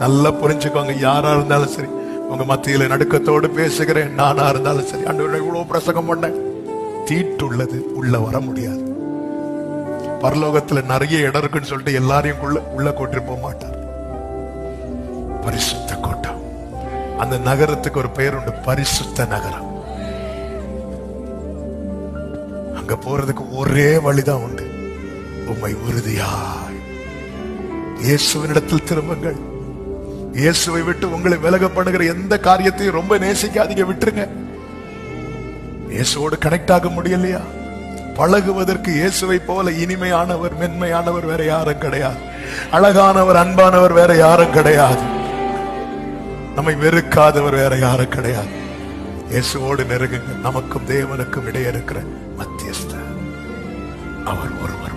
நல்லா புரிஞ்சுக்கோங்க. யாரா இருந்தாலும் சரி, உங்க மத்தியில நடுக்கத்தோடு பேசுகிறேன். நானா இருந்தாலும் சரி, ஆண்டவரே இவ்வளவு பிரசங்கம் பண்ண, தீட்டுள்ளது உள்ள வர முடியாது. பரலோகத்துல நிறைய இடம் இருக்குன்னு சொல்லிட்டு எல்லாரையும் உள்ள கூட்டிட்டு போக மாட்டார். பரிசுத்த கோட்டம். அந்த நகரத்துக்கு ஒரு பெயர் உண்டு, பரிசுத்த நகரம். அங்க போறதுக்கு ஒரே வழிதான் உண்டு, உம்மை உறுதியாய் இயேசுவினிடத்தில் திரும்புங்கள். இயேசுவை விட்டு உங்களை விலக பண்ணுகிற எந்த காரியத்தையும் ரொம்ப நேசிக்காதீங்க, விட்டுருங்க. இயேசுவோடு கனெக்ட் ஆக முடியலையா? பழகுவதற்கு இயேசுவை போல இனிமையானவர், மென்மையானவர் வேற யாரும் கிடையாது. அழகானவர், அன்பானவர் வேற யாரும் கிடையாது. நம்மை வெறுக்காதவர் வேற யாரும் கிடையாது. இயேசுவோடு நெருங்குங்க. நமக்கும் தேவனுக்கும் இடையே இருக்கிற மத்தியஸ்தர் அவர் ஒருவர்.